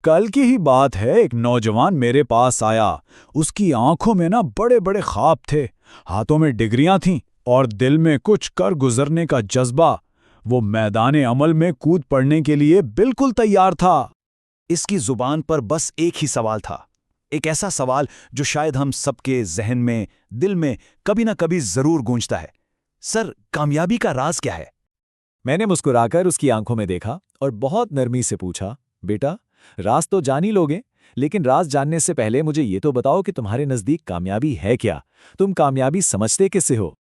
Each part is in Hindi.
कल की ही बात है, एक नौजवान मेरे पास आया। उसकी आंखों में ना बड़े बड़े ख्वाब थे, हाथों में डिग्रियां थीं और दिल में कुछ कर गुजरने का जज्बा। वो मैदाने अमल में कूद पड़ने के लिए बिल्कुल तैयार था। इसकी जुबान पर बस एक ही सवाल था, एक ऐसा सवाल जो शायद हम सबके जहन में, दिल में कभी ना कभी जरूर गूंजता है। सर, कामयाबी का राज क्या है? मैंने मुस्कुराकर उसकी आंखों में देखा और बहुत नरमी से पूछा, बेटा, राज तो जान ही लोगे, लेकिन राज जानने से पहले मुझे ये तो बताओ कि तुम्हारे नजदीक कामयाबी है क्या? तुम कामयाबी समझते किससे हो?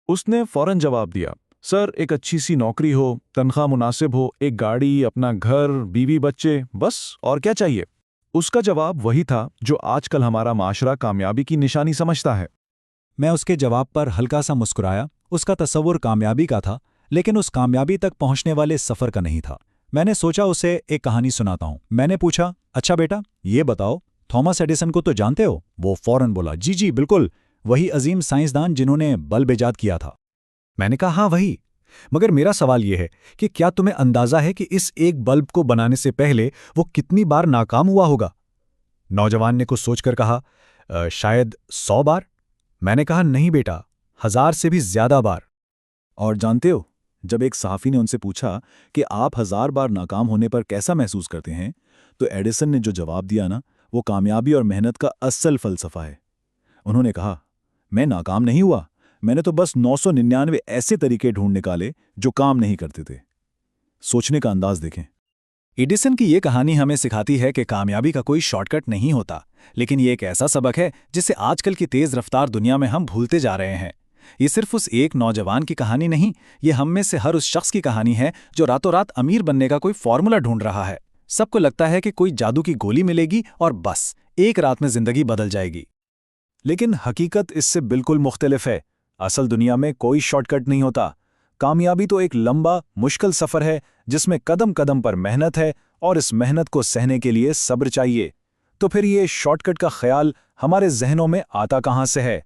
उसने फौरन जवाब दिया, सर, एक अच्छी सी नौकरी हो, तनख्वाह मुनासिब हो, एक गाड़ी, अपना घर, बीवी बच्चे, बस और क्या चाहिए। उसका जवाब वही था जो आजकल हमारा माशरा कामयाबी की निशानी समझता है। मैं उसके जवाब पर हल्का सा मुस्कुराया। उसका तस्वुर कामयाबी का था, लेकिन उस कामयाबी तक पहुंचने वाले सफर का नहीं था। मैंने सोचा उसे एक कहानी सुनाता हूं। मैंने पूछा, अच्छा बेटा, ये बताओ, थॉमस एडिसन को तो जानते हो? वो फौरन बोला, जी जी बिल्कुल, वही अजीम साइंसदान जिन्होंने बल्ब ईजाद किया था। मैंने कहा, हाँ वही। मगर मेरा सवाल यह है कि क्या तुम्हें अंदाजा है कि इस एक बल्ब को बनाने से पहले वो कितनी बार नाकाम हुआ होगा? नौजवान ने कुछ सोचकर कहा, शायद 100 बार। मैंने कहा, नहीं बेटा, 1000 से भी ज्यादा बार। और जानते हो, जब एक सहाफी ने उनसे पूछा कि आप 1000 बार नाकाम होने पर कैसा महसूस करते हैं, तो एडिसन ने जो जवाब दिया ना, वो कामयाबी और मेहनत का असल फलसफा है। उन्होंने कहा, मैं नाकाम नहीं हुआ, मैंने तो बस 999 ऐसे तरीके ढूंढ निकाले जो काम नहीं करते थे। सोचने का अंदाज देखें। एडिसन की ये कहानी हमें सिखाती है कि कामयाबी का कोई शॉर्टकट नहीं होता, लेकिन ये एक ऐसा सबक है जिसे आजकल की तेज रफ्तार दुनिया में हम भूलते जा रहे हैं। ये सिर्फ उस एक नौजवान की कहानी नहीं, ये हम में से हर उस शख्स की कहानी है जो रातों रात अमीर बनने का कोई फॉर्मूला ढूंढ रहा है। सबको लगता है कि कोई जादू की गोली मिलेगी और बस एक रात में जिंदगी बदल जाएगी। लेकिन हकीकत इससे बिल्कुल मुख्तलिफ है। असल दुनिया में कोई शॉर्टकट नहीं होता। कामयाबी तो एक लंबा, मुश्किल सफर है जिसमें कदम कदम पर मेहनत है, और इस मेहनत को सहने के लिए सब्र चाहिए। तो फिर ये शॉर्टकट का ख्याल हमारे जहनों में आता कहां से है?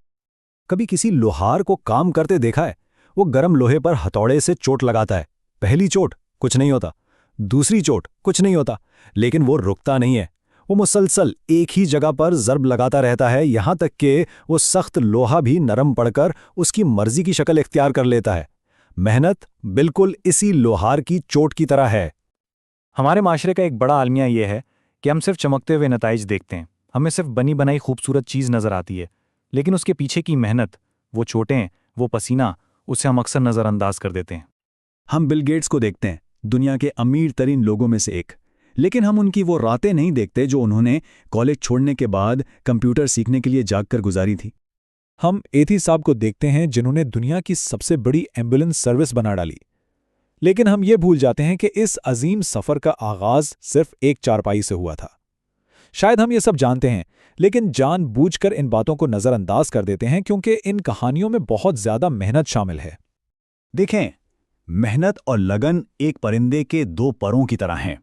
कभी किसी लोहार को काम करते देखा है? वो गर्म लोहे पर हथौड़े से चोट लगाता है। पहली चोट कुछ नहीं होता, दूसरी चोट कुछ नहीं होता, लेकिन वो रुकता नहीं है। वो मुसलसल एक ही जगह पर ज़र्ब लगाता रहता है, यहां तक कि वो सख्त लोहा भी नरम पड़कर उसकी मर्जी की शक्ल इख्तियार कर लेता है। मेहनत बिल्कुल इसी लोहार की चोट की तरह है। हमारे माशरे का एक बड़ा आलमिया ये है कि हम सिर्फ चमकते हुए नताइज देखते हैं। हमें सिर्फ बनी बनाई खूबसूरत चीज़ नज़र आती है, लेकिन उसके पीछे की मेहनत, वो चोटें, वो पसीना, उसे हम अक्सर नज़रअंदाज कर देते हैं। हम बिल गेट्स को देखते हैं, दुनिया के अमीर तरीन लोगों में से एक, लेकिन हम उनकी वो रातें नहीं देखते जो उन्होंने कॉलेज छोड़ने के बाद कंप्यूटर सीखने के लिए जागकर गुजारी थी। हम एथी साहब को देखते हैं जिन्होंने दुनिया की सबसे बड़ी एम्बुलेंस सर्विस बना डाली, लेकिन हम ये भूल जाते हैं कि इस अजीम सफ़र का आगाज़ सिर्फ एक चारपाई से हुआ था। शायद हम ये सब जानते हैं, लेकिन जानबूझकर इन बातों को नज़रअंदाज कर देते हैं क्योंकि इन कहानियों में बहुत ज़्यादा मेहनत शामिल है। देखें, मेहनत और लगन एक परिंदे के दो परों की तरह हैं।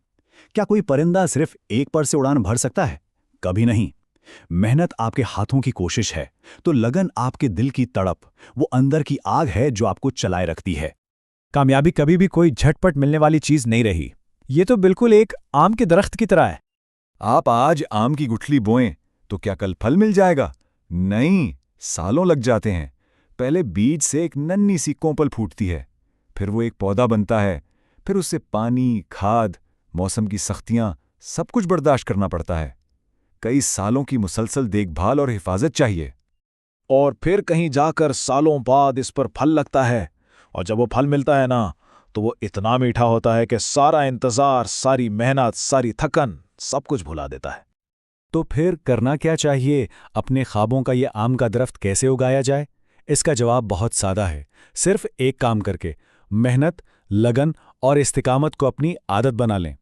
क्या कोई परिंदा सिर्फ एक पर से उड़ान भर सकता है? कभी नहीं। मेहनत आपके हाथों की कोशिश है, तो लगन आपके दिल की तड़प, वो अंदर की आग है जो आपको चलाए रखती है। कामयाबी कभी भी कोई झटपट मिलने वाली चीज़ नहीं रही। ये तो बिल्कुल एक आम के दरख्त की तरह है। आप आज आम की गुठली बोएं तो क्या कल फल मिल जाएगा? नहीं, सालों लग जाते हैं। पहले बीज से एक नन्ही सी कोंपल फूटती है, फिर वो एक पौधा बनता है, फिर उससे पानी, खाद, मौसम की सख्तियां, सब कुछ बर्दाश्त करना पड़ता है। कई सालों की मुसलसल देखभाल और हिफाजत चाहिए। और फिर कहीं जाकर सालों बाद इस पर फल लगता है, और जब वो फल मिलता है ना, तो वो इतना मीठा होता है कि सारा इंतजार, सारी मेहनत, सारी थकन सब कुछ भुला देता है। तो फिर करना क्या चाहिए? अपने ख्वाबों का ये आम का दरख्त कैसे उगाया जाए? इसका जवाब बहुत सादा है। सिर्फ एक काम करके, मेहनत, लगन और इस्तिकामत को अपनी आदत बना लें।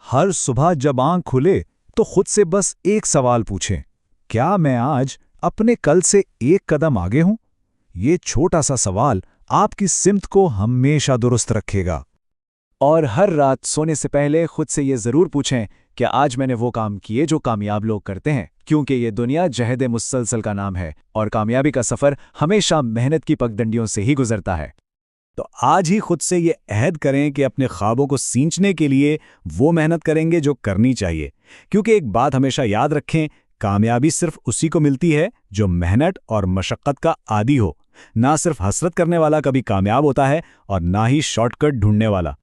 हर सुबह जब आंख खुले तो खुद से बस एक सवाल पूछें, क्या मैं आज अपने कल से एक कदम आगे हूं? ये छोटा सा सवाल आपकी सिमत को हमेशा दुरुस्त रखेगा। और हर रात सोने से पहले खुद से ये ज़रूर पूछें, क्या आज मैंने वो काम किए जो कामयाब लोग करते हैं? क्योंकि ये दुनिया जहद मुसलसल का नाम है, और कामयाबी का सफ़र हमेशा मेहनत की पगडंडियों से ही गुजरता है। तो आज ही खुद से ये अहद करें कि अपने ख्वाबों को सींचने के लिए वो मेहनत करेंगे जो करनी चाहिए। क्योंकि एक बात हमेशा याद रखें, कामयाबी सिर्फ उसी को मिलती है जो मेहनत और मशक्क़त का आदी हो। ना सिर्फ हसरत करने वाला कभी कामयाब होता है और ना ही शॉर्टकट ढूंढने वाला।